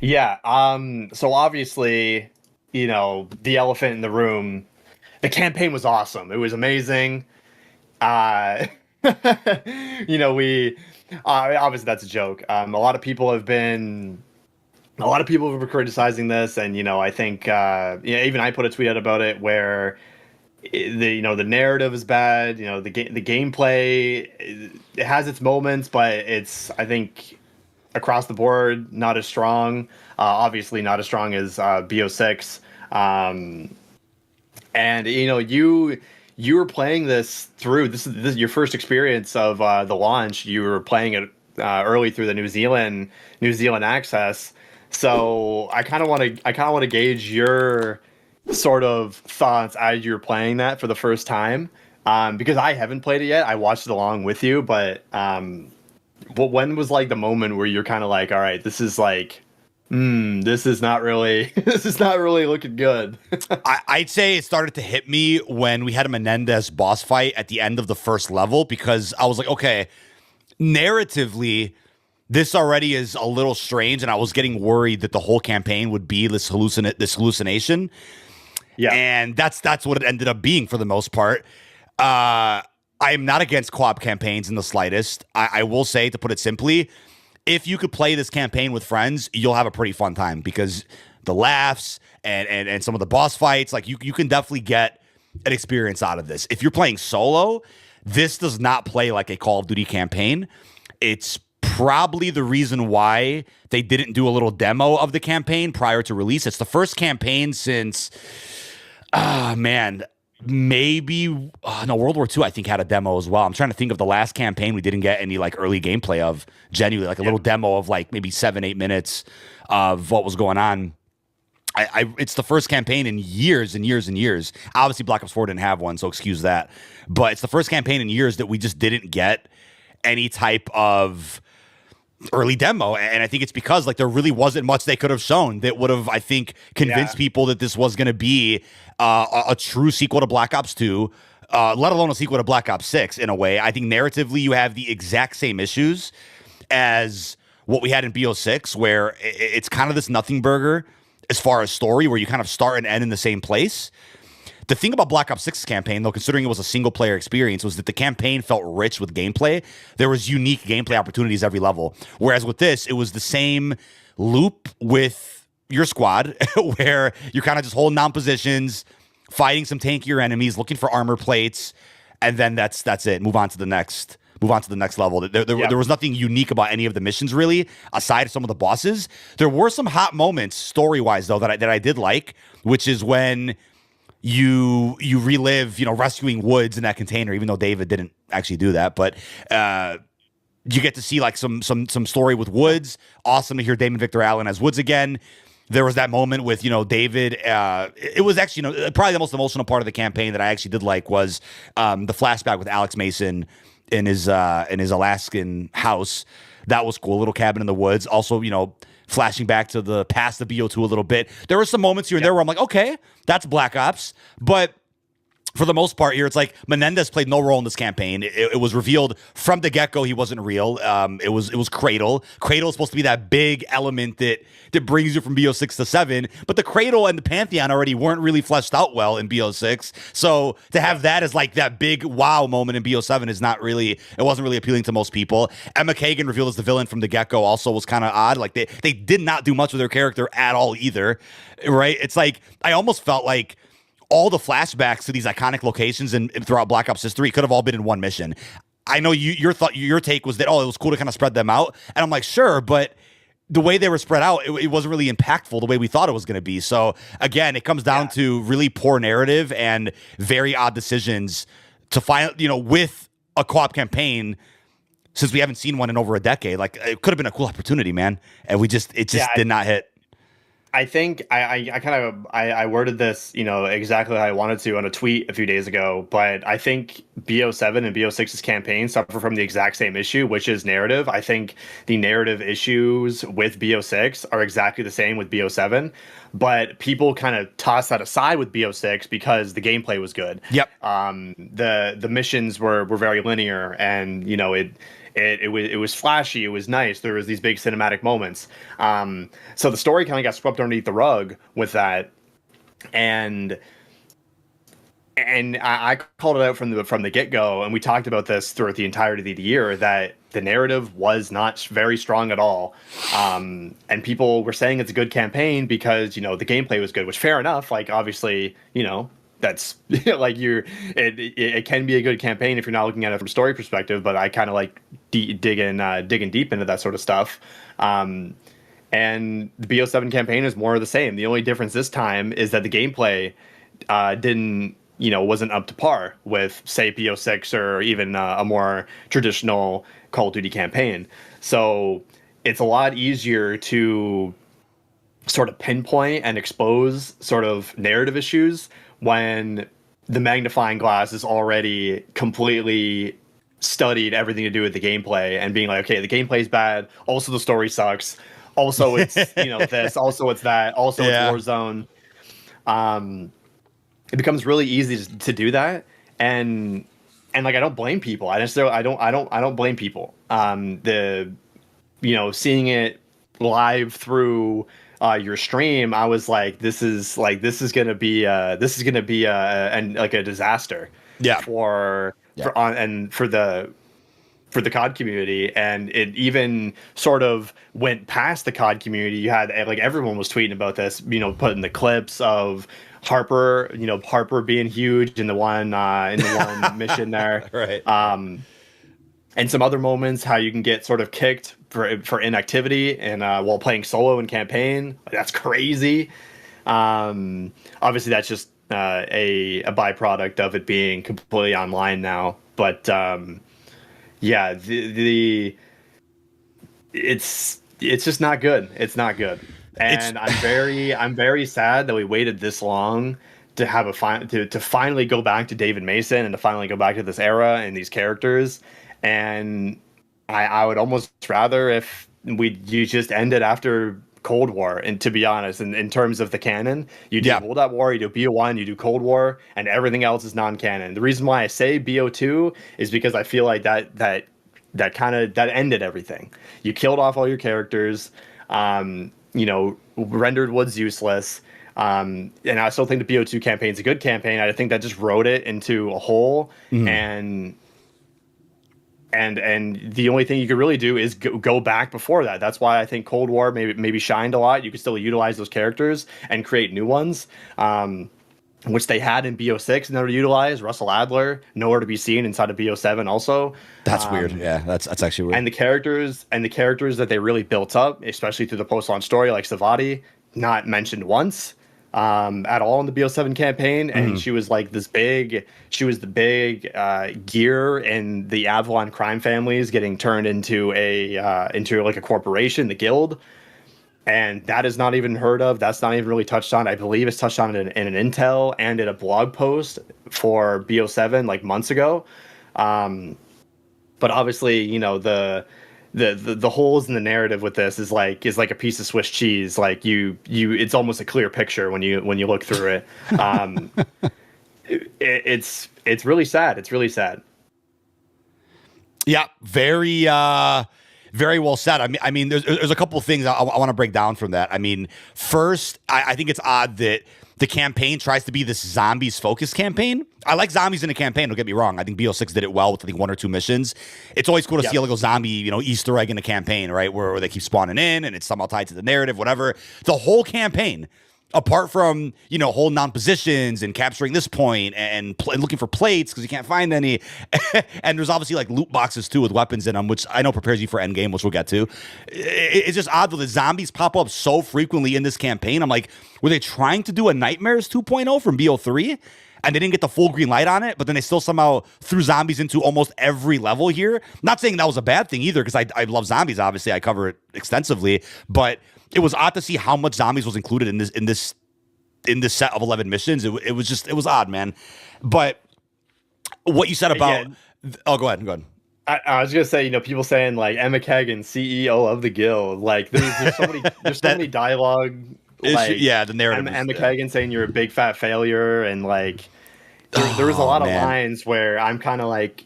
Yeah. So obviously, the elephant in the room, the campaign was awesome. It was amazing. Uh, we obviously that's a joke. A lot of people have been criticizing this, and I think even I put a tweet out about it where the narrative is bad. The gameplay, it has its moments, but it's, I think, across the board not as strong. Obviously, not as strong as BO6. Um, and you were playing this through this is your first experience of the launch. You were playing it early through the New Zealand access. So I kind of want to gauge your sort of thoughts as you're playing that for the first time. Because I haven't played it yet. I watched it along with you, but when was like the moment where you're kind of like, all right, this is like, this is not really, this is not really looking good. I'd say it started to hit me when we had a Menendez boss fight at the end of the first level, because I was like, okay, narratively, this already is a little strange, and I was getting worried that the whole campaign would be this hallucination, Yeah. and that's what it ended up being for the most part. I am not against co-op campaigns in the slightest. I will say, to put it simply, if you could play this campaign with friends, you'll have a pretty fun time, because the laughs and some of the boss fights, like you can definitely get an experience out of this. If you're playing solo, this does not play like a Call of Duty campaign. It's probably the reason why they didn't do a little demo of the campaign prior to release. It's the first campaign since, man, maybe no, World War II, I think, had a demo as well. I'm trying to think of the last campaign we didn't get any like early gameplay of, genuinely, like a little demo of like maybe 7-8 minutes of what was going on. It's the first campaign in years and years and years. Obviously, Black Ops 4 didn't have one, so excuse that. But it's the first campaign in years that we just didn't get any type of early demo. And I think it's because like there really wasn't much they could have shown that would have, I think, Yeah. convinced people that this was going to be a true sequel to Black Ops 2, let alone a sequel to Black Ops 6 in a way. I think narratively you have the exact same issues as what we had in BO6, where it's kind of this nothing burger as far as story, where you kind of start and end in the same place. The thing about Black Ops 6's campaign, though, considering it was a single player experience, was that the campaign felt rich with gameplay. There was unique gameplay opportunities every level. Whereas with this, it was the same loop with your squad, where you're kind of just holding down positions, fighting some tankier enemies, looking for armor plates, and then that's it. Move on to the next. Move on to the next level. Yeah. There was nothing unique about any of the missions, really, aside from some of the bosses. There were some hot moments story wise, though, that I did like, which is when you relive, rescuing Woods in that container, even though David didn't actually do that. But you get to see like some story with Woods. Awesome to hear Damon Victor Allen as Woods again. There was that moment with, David. It was actually, probably the most emotional part of the campaign that I actually did like was the flashback with Alex Mason in his Alaskan house. That was cool. Little cabin in the woods. Also, flashing back to the past of BO2 a little bit. There were some moments here and there where I'm like, okay, that's Black Ops. But for the most part here, it's like Menendez played no role in this campaign. It was revealed from the get-go he wasn't real. It was Cradle. Cradle is supposed to be that big element that brings you from BO6 to 7, but the Cradle and the Pantheon already weren't really fleshed out well in BO6. So to have that as like that big wow moment in BO7 is not really, it wasn't really appealing to most people. Emma Kagan revealed as the villain from the get-go also was kind of odd. Like they did not do much with their character at all either, right? It's like, I almost felt like all the flashbacks to these iconic locations and throughout Black Ops history could have all been in one mission. I know your take was that, oh, it was cool to kind of spread them out. And I'm like, sure, but the way they were spread out, it wasn't really impactful the way we thought it was going to be. So again, it comes down to really poor narrative and very odd decisions to find, with a co-op campaign, since we haven't seen one in over a decade. Like, it could have been a cool opportunity, man. And it just did not hit. I think I worded this, exactly how I wanted to on a tweet a few days ago, but I think BO7 and BO6's campaign suffer from the exact same issue, which is narrative. I think the narrative issues with BO6 are exactly the same with BO7, but people kind of toss that aside with BO6 because the gameplay was good. Yep. The missions were very linear, and it was flashy, it was nice. There was these big cinematic moments. So the story kind of got swept underneath the rug with that, and I called it out from the get go, and we talked about this throughout the entirety of the year that the narrative was not very strong at all, and people were saying it's a good campaign because the gameplay was good, which fair enough. Like obviously that's like it can be a good campaign if you're not looking at it from a story perspective, but I kind of like digging deep into that sort of stuff. And the BO7 campaign is more of the same. The only difference this time is that the gameplay didn't wasn't up to par with, say, BO6 or even a more traditional Call of Duty campaign. So it's a lot easier to sort of pinpoint and expose sort of narrative issues when the magnifying glass is already completely studied everything to do with the gameplay and being like, okay, the gameplay's bad. Also, the story sucks. Also, it's this. Also, it's that. Also, it's Warzone. It becomes really easy to do that, and like I don't blame people. I don't blame people. The seeing it live through your stream, I was like, this is gonna be a disaster. Yeah. For the COD community, and it even sort of went past the COD community. You had like everyone was tweeting about this, putting the clips of Harper being huge in the one mission there, right? And some other moments how you can get sort of kicked for inactivity and while playing solo in campaign. That's crazy. Obviously, that's just a byproduct of it being completely online now, but. Yeah, it's just not good. It's not good, and I'm very sad that we waited this long to have to finally go back to David Mason and to finally go back to this era and these characters. And I would almost rather if you just ended after Cold War. And to be honest, in terms of the canon, you do World at War, you do BO1, you do Cold War, and everything else is non-canon. The reason why I say BO2 is because I feel like that ended everything. You killed off all your characters, rendered Woods useless. And I still think the BO2 campaign is a good campaign. I think that just wrote it into a hole, and the only thing you could really do is go back before that. That's why I think Cold War maybe shined a lot. You could still utilize those characters and create new ones, which they had in BO6 never utilized. Russell Adler, nowhere to be seen inside of BO7 also. That's weird. Yeah, that's actually weird. And the characters that they really built up, especially through the post-launch story, like Savati, not mentioned once at all in the BO7 campaign. And she was like the big gear in the Avalon crime families getting turned into like a corporation, the Guild. And that is not even heard of. That's not even really touched on. I believe it's touched on in an intel and in a blog post for BO7 like months ago. But obviously, the holes in the narrative with this is like a piece of Swiss cheese. Like it's almost a clear picture when you look through it. It's really sad. It's really sad. Yeah, very well said. I mean, there's a couple of things I want to break down from that. I mean, first, I think it's odd that the campaign tries to be this zombies focused campaign. I like zombies in a campaign, don't get me wrong. I think BO6 did it well with I think one or two missions. It's always cool to see a little zombie, Easter egg in a campaign, right? Where they keep spawning in and it's somehow tied to the narrative, whatever. The whole campaign, apart from, holding down positions and capturing this point and looking for plates because you can't find any. And there's obviously like loot boxes too with weapons in them, which I know prepares you for endgame, which we'll get to. It's just odd that the zombies pop up so frequently in this campaign. I'm like, were they trying to do a Nightmares 2.0 from BO3? And they didn't get the full green light on it, but then they still somehow threw zombies into almost every level here. Not saying that was a bad thing either, because I love zombies, obviously. I cover it extensively, but it was odd to see how much zombies was included in this set of 11 missions. It was odd, man. But what you said about go ahead. I was gonna say, people saying like Emma Kagan, CEO of the Guild. Like there's so many dialogue. Like, the narrative. Emma Kagan saying you're a big fat failure, and like there was a lot of lines where I'm kind of like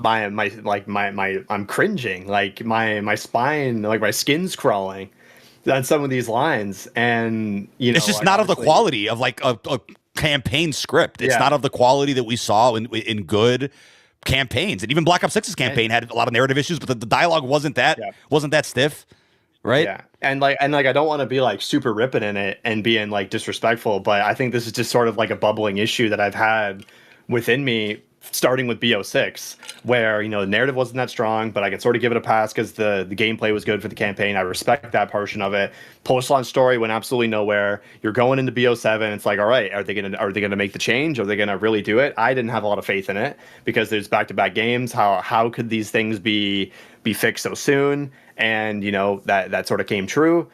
I'm cringing, like my spine, like my skin's crawling on some of these lines, and It's just like not of the obviously, quality of like a campaign script. It's yeah, not of the quality that we saw in good campaigns. And even Black Ops 6's campaign and had a lot of narrative issues, but the dialogue yeah. wasn't that stiff, right? Yeah. And like I don't want to be like super ripping in it and being like disrespectful, but I think this is just sort of like a bubbling issue that I've had within me starting with BO6, where the narrative wasn't that strong, but I can sort of give it a pass because the gameplay was good for the campaign. I respect that portion of it. Post launch story went absolutely nowhere. You're going into BO7, it's like, all right, are they gonna make the change? Are they gonna really do it? I didn't have a lot of faith in it because there's back to back games. How could these things be fixed so soon? And that sort of came true.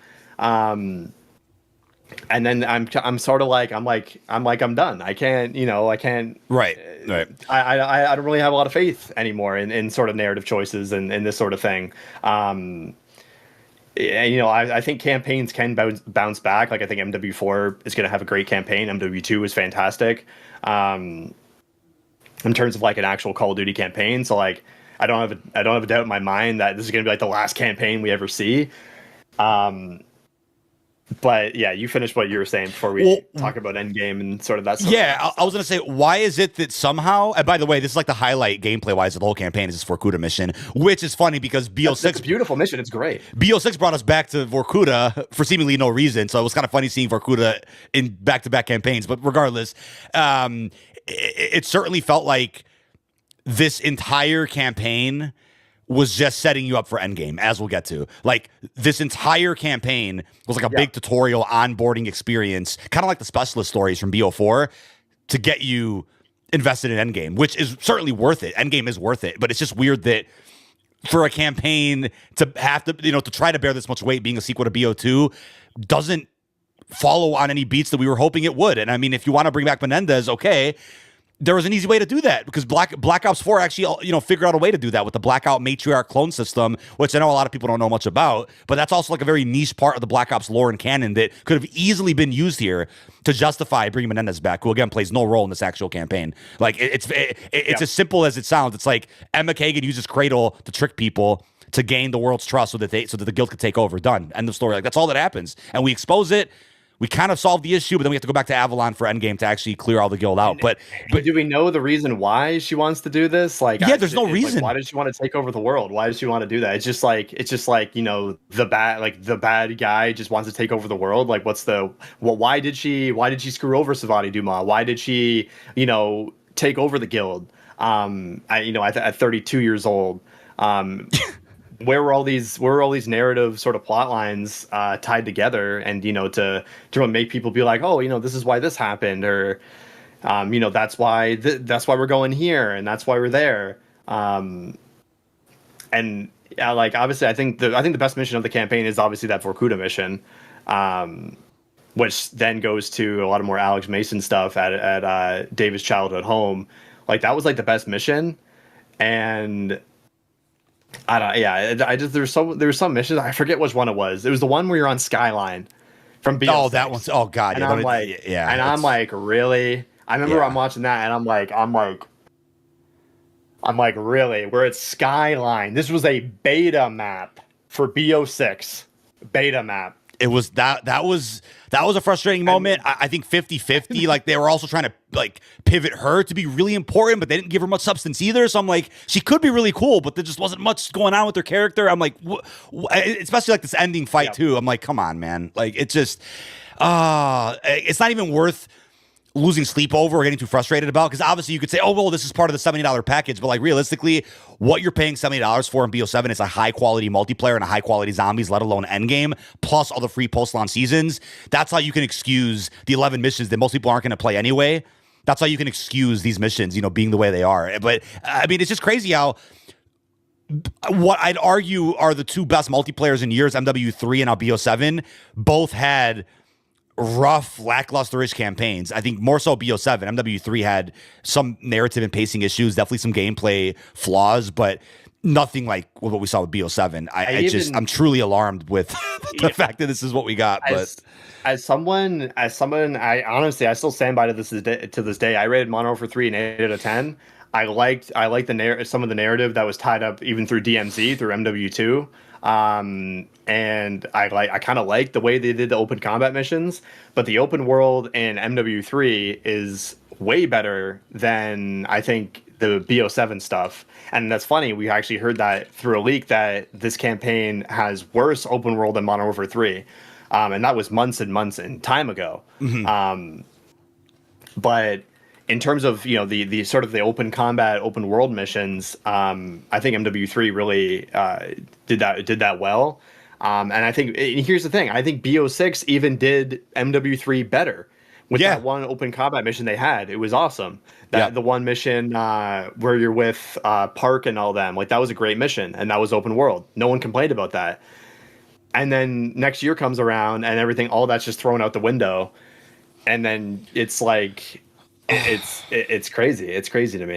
And then I'm sort of like I'm done. I can't. Right. Right. I don't really have a lot of faith anymore in sort of narrative choices and this sort of thing. And, I think campaigns can bounce back. Like I think MW4 is going to have a great campaign. MW2 is fantastic. In terms of like an actual Call of Duty campaign. So like I don't have a doubt in my mind that this is going to be like the last campaign we ever see. But yeah, you finished what you were saying before we talk about Endgame and sort of that stuff. Yeah, I was gonna say, why is it that somehow? And by the way, this is like the highlight gameplay wise of the whole campaign is this Vorkuta mission, which is funny because It's a beautiful mission. It's great. BO6 brought us back to Vorkuta for seemingly no reason, so it was kind of funny seeing Vorkuta in back-to-back campaigns. But regardless, it certainly felt like this entire campaign was just setting you up for Endgame, as we'll get to. Like, this entire campaign was like a big tutorial onboarding experience, kind of like the specialist stories from BO4, to get you invested in Endgame, which is certainly worth it. Endgame is worth it, but it's just weird that for a campaign to have to, to try to bear this much weight being a sequel to BO2 doesn't follow on any beats that we were hoping it would. And I mean, if you want to bring back Menendez, okay, there was an easy way to do that because Black Ops 4 actually, figured out a way to do that with the Blackout Matriarch clone system, which I know a lot of people don't know much about, but that's also like a very niche part of the Black Ops lore and canon that could have easily been used here to justify bringing Menendez back, who again plays no role in this actual campaign. Like it's as simple as it sounds. It's like Emma Kagan uses Cradle to trick people to gain the world's trust so that the guild could take over. Done. End of story. Like that's all that happens, and we expose it. We kind of solved the issue, but then we have to go back to Avalon for Endgame to actually clear all the guild out. But do we know the reason why she wants to do this? Like, yeah, there's no reason. Like, why does she want to take over the world? Why does she want to do that? It's just like the bad guy just wants to take over the world. Like, why did she screw over Savati Dumas? Why did she take over the guild? At 32 years old. Where were all these narrative sort of plot lines tied together, and to make people be like, oh, this is why this happened, or that's why we're going here, and that's why we're there, and like obviously I think the best mission of the campaign is obviously that Vorkuta mission, which then goes to a lot of more Alex Mason stuff at David's childhood home. Like that was like the best mission, and there's some missions. I forget which one it was. It was the one where you're on Skyline from BO6. Oh, that one's. Oh God. And I'm like, really? I remember I'm watching that, and I'm like, really? We're at Skyline. This was a beta map for BO6. Beta map. It was that was a frustrating moment. I think 50-50, like they were also trying to like pivot her to be really important, but they didn't give her much substance either. So I'm like, she could be really cool, but there just wasn't much going on with her character. I'm like, especially like this ending fight too. I'm like, come on, man. Like it's just, it's not even worth losing sleep over or getting too frustrated about, because obviously you could say, oh, well, this is part of the $70 package, but like realistically, what you're paying $70 for in BO7 is a high quality multiplayer and a high quality zombies, let alone endgame, plus all the free post-launch seasons. That's how you can excuse the 11 missions that most people aren't going to play anyway. That's how you can excuse these missions, being the way they are. But I mean, it's just crazy how what I'd argue are the two best multiplayers in years, MW3 and now BO7, both had rough, lackluster-ish campaigns. I think more so BO7. MW3 had some narrative and pacing issues, definitely some gameplay flaws, but nothing like what we saw with BO7. I'm truly alarmed with the fact that this is what we got. As someone, I honestly, I still stand by to this day. I rated Modern Warfare 3 an 8 out of 10. I liked some of the narrative that was tied up even through DMZ through MW2. And I kind of like the way they did the open combat missions, but the open world in MW3 is way better than I think the BO7 stuff. And that's funny. We actually heard that through a leak that this campaign has worse open world than Modern Warfare 3. And that was months and months and time ago. But in terms of the sort of the open combat, open world missions, I think MW3 really did that well. And I think and here's the thing: I think BO6 even did MW3 better with Yeah. that one open combat mission they had. It was awesome. Yeah. That the one mission where you're with Park and all them, like that was a great mission, and that was open world. No one complained about that. And then next year comes around, and everything, all that's just thrown out the window, and then it's like it's crazy. It's crazy to me.